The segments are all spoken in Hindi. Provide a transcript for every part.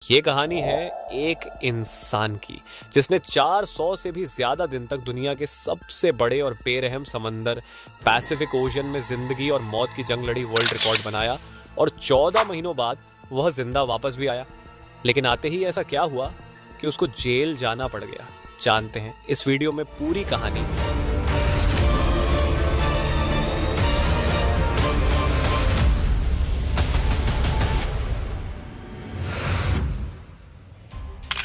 ये कहानी है एक इंसान की जिसने 400 से भी ज्यादा दिन तक दुनिया के सबसे बड़े और बेरहम समंदर पैसिफिक ओशन में जिंदगी और मौत की जंग लड़ी, वर्ल्ड रिकॉर्ड बनाया और 14 महीनों बाद वह जिंदा वापस भी आया। लेकिन आते ही ऐसा क्या हुआ कि उसको जेल जाना पड़ गया। जानते हैं इस वीडियो में पूरी कहानी।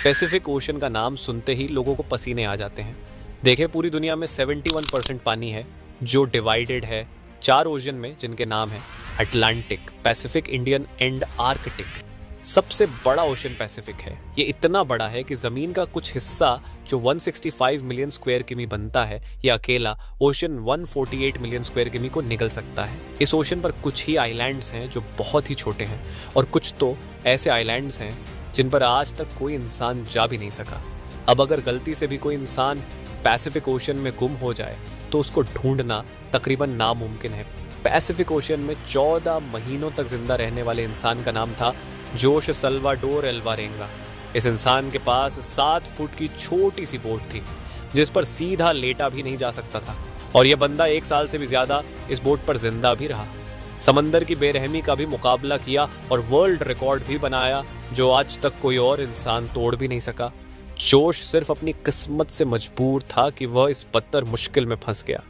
पैसिफिक ओशन का नाम सुनते ही लोगों को पसीने आ जाते हैं। देखें, पूरी दुनिया में 71% पानी है जो डिवाइडेड है 4 ओशन में, जिनके नाम है Atlantic, Pacific, Indian and Arctic. सबसे बड़ा ओशन पैसिफिक है। ये इतना बड़ा है कि जमीन का कुछ हिस्सा जो 165 मिलियन स्क्वायर किमी बनता है, ये अकेला ओशन 148 मिलियन स्क्वायर किमी को निगल सकता है। इस ओशन पर कुछ ही आइलैंड्स हैं जो बहुत ही छोटे हैं और कुछ तो ऐसे आइलैंड्स हैं जिन पर आज तक कोई इंसान जा भी नहीं सका। अब अगर गलती से भी कोई इंसान पैसिफिक ओशन में गुम हो जाए तो उसको ढूंढना तकरीबन नामुमकिन है। पैसिफिक ओशन में 14 महीनों तक जिंदा रहने वाले इंसान का नाम था जोश सल्वाडोर एल्वारेंगा। इस इंसान के पास 7 फुट की छोटी सी बोट थी जिस पर सीधा लेटा भी नहीं जा सकता था, और यह बंदा 1 साल से भी ज्यादा इस बोट पर जिंदा भी रहा। समंदर की बेरहमी का भी मुकाबला किया और वर्ल्ड रिकॉर्ड भी बनाया जो आज तक कोई और इंसान तोड़ भी नहीं सका। जोश सिर्फ अपनी किस्मत से मजबूर था कि वह इस बदतर मुश्किल में फंस गया।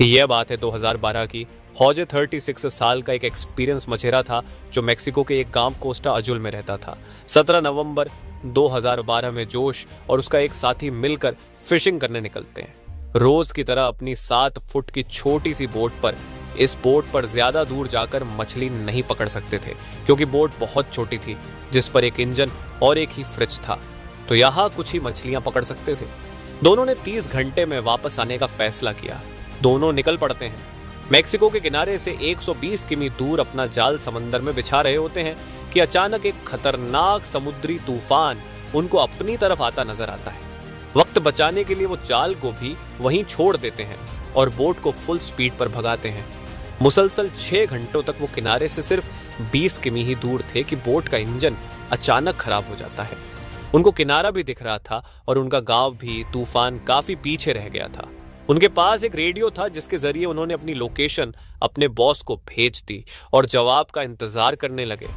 यह बात है 2012 की। हौजे 36 साल का एक एक्सपीरियंस मछेरा था जो मेक्सिको के एक गांव कोस्टा अजुल में रहता था। 17 नवंबर 2012 में जोश और उसका एक साथी मिलकर फिशिंग करने निकलते हैं। रोज की तरह अपनी 7 फुट की छोटी सी बोट पर इस बोट पर ज्यादा दूर जाकर मछली नहीं पकड़ सकते थे क्योंकि बोट बहुत छोटी थी जिस पर एक इंजन और एक ही फ्रिज था, तो यहाँ कुछ ही मछलियां पकड़ सकते थे। दोनों ने 30 घंटे में वापस आने का फैसला किया। दोनों निकल पड़ते हैं। मेक्सिको के किनारे से 120 किमी दूर अपना जाल समंदर में बिछा रहे होते हैं कि अचानक एक खतरनाक समुद्री तूफान उनको अपनी तरफ आता नजर आता है। वक्त बचाने के लिए वो जाल को भी वहीं छोड़ देते हैं और बोट को फुल स्पीड पर भगाते हैं। मुसलसल 6 घंटों तक वो किनारे से सिर्फ 20 किमी ही दूर थे कि बोट का इंजन अचानक खराब हो जाता है। उनको किनारा भी दिख रहा था और उनका गांव भी तूफान काफी पीछे रह गया था। उनके पास एक रेडियो था जिसके जरिए उन्होंने अपनी लोकेशन अपने बॉस को भेज दी और जवाब का इंतजार करने लगे।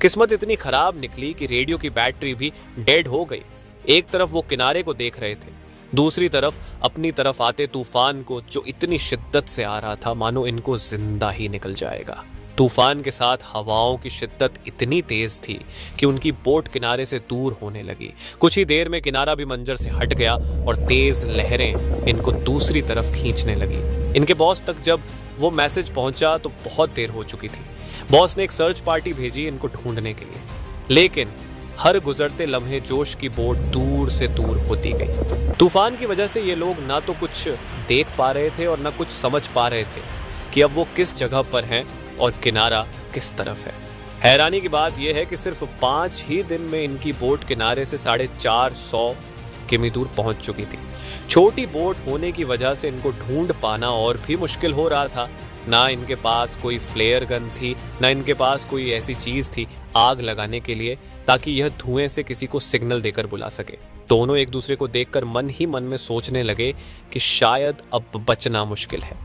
किस्मत इतनी खराब निकली कि रेडियो की बैटरी भी डेड हो गई। एक तरफ वो किनारे को देख रहे थे, दूसरी तरफ अपनी तरफ आते तूफान को जो इतनी शिद्दत से आ रहा था मानो इनको जिंदा ही निकल जाएगा। तूफान के साथ हवाओं की शिद्दत इतनी तेज थी कि उनकी बोट किनारे से दूर होने लगी। कुछ ही देर में किनारा भी मंजर से हट गया और तेज लहरें इनको दूसरी तरफ खींचने लगी। इनके बॉस तक जब वो मैसेज पहुंचा तो बहुत देर हो चुकी थी। बॉस ने एक सर्च पार्टी भेजी इनको ढूंढने के लिए, लेकिन हर गुजरते लम्हे जोश की बोट दूर से दूर होती गई। तूफान की वजह से ये लोग ना तो कुछ देख पा रहे थे और ना कुछ समझ पा रहे थे कि अब वो किस जगह पर हैं और किनारा किस तरफ है। हैरानी की बात यह है कि सिर्फ 5 ही दिन में इनकी बोट किनारे से 450 किमी दूर पहुंच चुकी थी। छोटी बोट होने की वजह से इनको ढूंढ पाना और भी मुश्किल हो रहा था। ना इनके पास कोई फ्लेयर गन थी, ना इनके पास कोई ऐसी चीज थी आग लगाने के लिए ताकि यह धुएं से किसी को सिग्नल देकर बुला सके। दोनों एक दूसरे को देखकर मन ही मन में सोचने लगे कि शायद अब बचना मुश्किल है।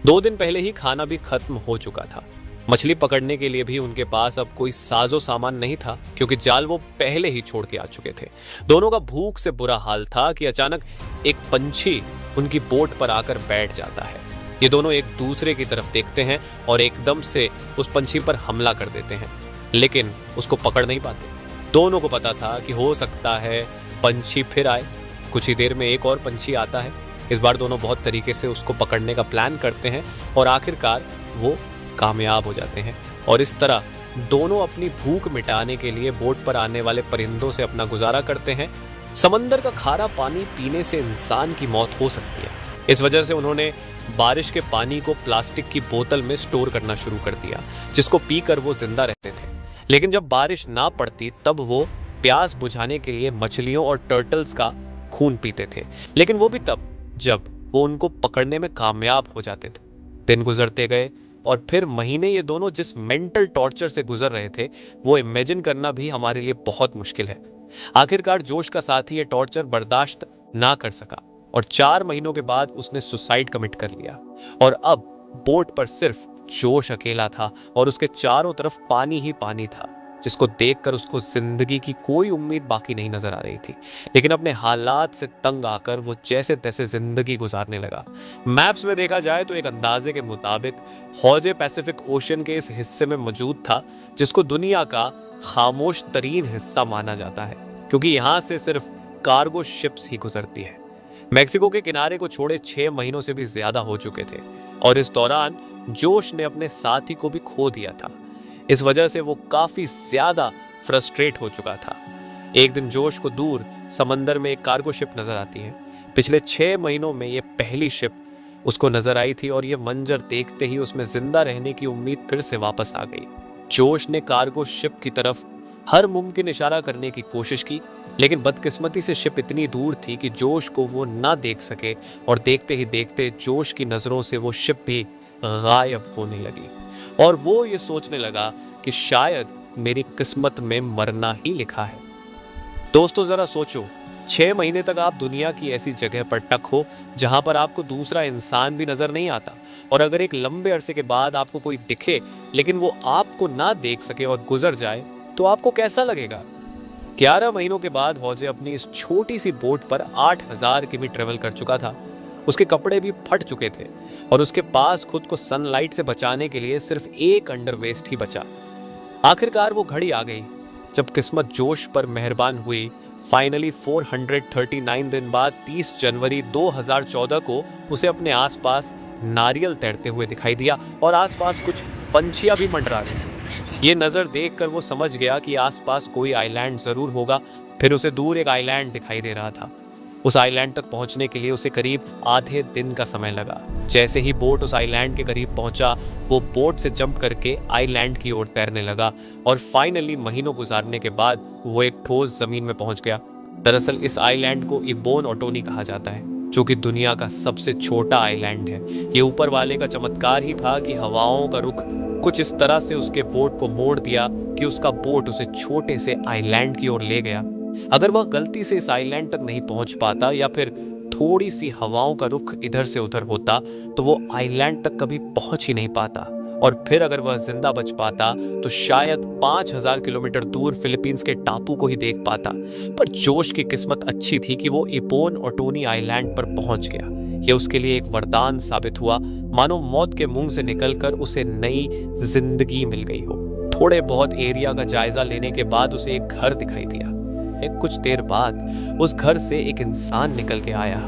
2 दिन पहले ही खाना भी खत्म हो चुका था। मछली पकड़ने के लिए भी उनके पास अब कोई साजो सामान नहीं था क्योंकि जाल वो पहले ही छोड़ के आ चुके थे। दोनों का भूख से बुरा हाल था कि अचानक एक पंछी उनकी बोट पर आकर बैठ जाता है। ये दोनों एक दूसरे की तरफ देखते हैं और एकदम से उस पंछी पर हमला कर देते हैं, लेकिन उसको पकड़ नहीं पाते। दोनों को पता था कि हो सकता है पंछी फिर आए। कुछ ही देर में एक और पंछी आता है। इस बार दोनों बहुत तरीके से उसको पकड़ने का प्लान करते हैं और आखिरकार वो कामयाब हो जाते हैं। और इस तरह दोनों अपनी भूख मिटाने के लिए बोट पर आने वाले परिंदों से अपना गुजारा करते हैं। समंदर का खारा पानी पीने से इंसान की मौत हो सकती है, इस वजह से उन्होंने बारिश के पानी को प्लास्टिक की बोतल में स्टोर करना शुरू कर दिया जिसको पीकर वो जिंदा रहते थे। लेकिन जब बारिश ना पड़ती तब वो प्यास बुझाने के लिए मछलियों और टर्टल्स का खून पीते थे, लेकिन वो भी तब जब वो उनको पकड़ने में कामयाब हो जाते थे। दिन गुजरते गए, और फिर महीने ये दोनों जिस मेंटल टॉर्चर से गुजर रहे थे वो इमेजिन करना भी हमारे लिए बहुत मुश्किल है। आखिरकार जोश का साथी ये टॉर्चर बर्दाश्त ना कर सका और 4 महीनों के बाद उसने सुसाइड कमिट कर लिया। और अब बोट पर सिर्फ जोश अकेला था और उसके चारों तरफ पानी ही पानी था, जिसको देखकर उसको जिंदगी की कोई उम्मीद बाकी नहीं नजर आ रही थी। लेकिन अपने हालात से तंग आकर वो जैसे तैसे जिंदगी गुजारने लगा। मैप्स में देखा जाए तो एक अंदाजे के मुताबिक हौजे पैसिफिक ओशन के इस हिस्से में मौजूद था, जिसको दुनिया का खामोश तरीन हिस्सा माना जाता है, क्योंकि यहाँ से सिर्फ कार्गो शिप्स ही गुजरती है। मेक्सिको के किनारे को छोड़े 6 महीनों से भी ज्यादा हो चुके थे और इस दौरान जोश ने अपने साथी को भी खो दिया था। इस वजह से वो काफी ज्यादा फ्रस्ट्रेट हो चुका था। एक दिन जोश को दूर समंदर में एक कार्गो शिप नजर आती है। पिछले 6 महीनों में ये पहली शिप उसको नजर आई थी और ये मंजर देखते ही उसमें जिंदा रहने की उम्मीद फिर से वापस आ गई। जोश ने कार्गो शिप की तरफ हर मुमकिन इशारा करने की कोशिश की, लेकिन बदकिस्मती से शिप इतनी दूर थी कि जोश को वो ना देख सके और देखते ही देखते जोश की नजरों से वो शिप भी गायब होने लगी और वो ये सोचने लगा कि शायद मेरी किस्मत में मरना ही लिखा है। दोस्तों जरा सोचो, 6 महीने तक आप दुनिया की ऐसी जगह पर टक हो जहां पर आपको दूसरा इंसान भी नजर नहीं आता, और अगर एक लंबे अरसे के बाद आपको कोई दिखे लेकिन वो आपको ना देख सके और गुजर जाए तो आपको कैसा लगेगा। 11 महीनों के बाद हौजे अपनी इस छोटी सी बोट पर 8000 किमी ट्रेवल कर चुका था। उसके कपड़े भी फट चुके थे और उसके पास खुद को सनलाइट से बचाने के लिए सिर्फ एक अंडरवेस्ट ही बचा। आखिरकार वो घड़ी आ गई जब किस्मत जोश पर मेहरबान हुई। फाइनली 439 दिन बाद 30 जनवरी 2014 को उसे अपने आसपास नारियल तैरते हुए दिखाई दिया और आसपास कुछ पंछियां भी मंडरा रही थी। ये नजर देखकर वो समझ गया कि आसपास कोई आइलैंड जरूर होगा। फिर उसे दूर एक आइलैंड दिखाई दे रहा था। उस आइलैंड तक पहुंचने के लिए उसे करीब आधे दिन का समय लगा। जैसे ही बोट उस आइलैंड के करीब पहुंचा, वो बोट से जंप करके आइलैंड की ओर तैरने लगा और फाइनली महीनों गुजारने के बाद वो एक ठोस जमीन में पहुंच गया। दरअसल इस आइलैंड को इबोन ओटोनी कहा जाता है, जो कि दुनिया का सबसे छोटा आइलैंड है। ये ऊपर वाले का चमत्कार ही था कि हवाओं का रुख कुछ इस तरह से उसके बोट को मोड़ दिया कि उसका बोट उसे छोटे से आइलैंड की ओर ले गया। अगर वह गलती से इस आइलैंड तक नहीं पहुंच पाता या फिर थोड़ी सी हवाओं का रुख इधर से उधर होता तो वो आइलैंड तक कभी पहुंच ही नहीं पाता, और फिर अगर वह जिंदा बच पाता तो शायद 5000 किलोमीटर दूर फिलीपींस के टापू को ही देख पाता। पर जोश की किस्मत अच्छी थी कि वो इबोन ओटोनी आइलैंड पर पहुंच गया। यह उसके लिए एक वरदान साबित हुआ, मानो मौत के मुंह से निकलकर उसे नई जिंदगी मिल गई हो। थोड़े बहुत एरिया का जायजा लेने के बाद उसे एक घर दिखाई दिया। कुछ देर बाद उस घर से एक इंसान निकल के आया।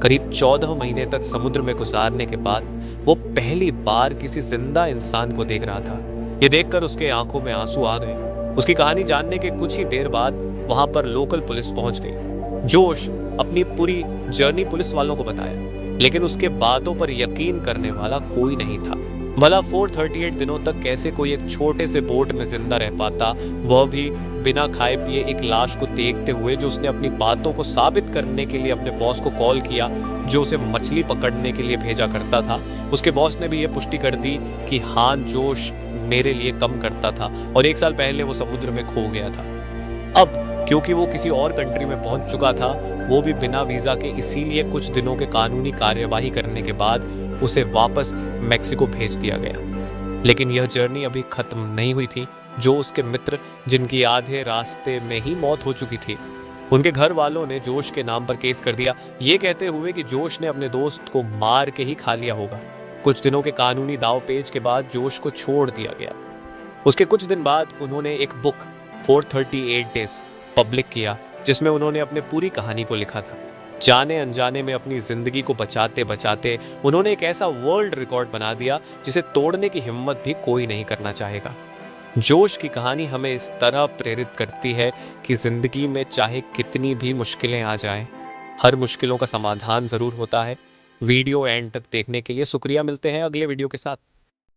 करीब 14 महीने तक समुद्र में गुजारने के बाद वो पहली बार किसी जिंदा इंसान को देख रहा था। ये देखकर उसके आंखों में आंसू आ गए। उसकी कहानी जानने के कुछ ही देर बाद वहां पर लोकल पुलिस पहुंच गई। जोश अपनी पूरी जर्नी पुलिस वालों को बताया, लेकिन उसके बातों पर यकीन करने वाला कोई नहीं था। भला 438 दिनों तक कैसे कोई एक छोटे से बोट में जिंदा रह पाता, वह भी बिना खाए पिए एक लाश को देखते हुए, जो उसने अपनी बातों को साबित करने के लिए अपने बॉस को कॉल किया, जो उसे मछली पकड़ने के लिए भेजा करता था। उसके बॉस ने भी यह पुष्टि कर दी कि हाँ, जोश मेरे लिए कम करता था और 1 साल पहले वो समुद्र में खो गया था। अब क्योंकि वो किसी और कंट्री में पहुंच चुका था, वो भी बिना वीजा के, इसीलिए कुछ दिनों के कानूनी कार्यवाही करने के बाद उसे वापस मेक्सिको भेज दिया गया। लेकिन यह जर्नी अभी खत्म नहीं हुई थी। जो उसके मित्र, जिनकी आधे रास्ते में ही मौत हो चुकी थी, उनके घर वालों ने जोश के नाम पर केस कर दिया, ये कहते हुए कि जोश ने अपने दोस्त को मार के ही खा लिया होगा। कुछ दिनों के कानूनी दावपेच के बाद जोश को छोड़ दिया गया। उसके कुछ दिन बाद उन्होंने एक बुक 438 डेज पब्लिक किया, जिसमें उन्होंने अपने पूरी कहानी को लिखा था। जाने अनजाने में अपनी जिंदगी को बचाते बचाते उन्होंने एक ऐसा वर्ल्ड रिकॉर्ड बना दिया जिसे तोड़ने की हिम्मत भी कोई नहीं करना चाहेगा। जोश की कहानी हमें इस तरह प्रेरित करती है कि जिंदगी में चाहे कितनी भी मुश्किलें आ जाएं, हर मुश्किलों का समाधान जरूर होता है। वीडियो एंड तक देखने के लिए शुक्रिया। मिलते हैं अगले वीडियो के साथ।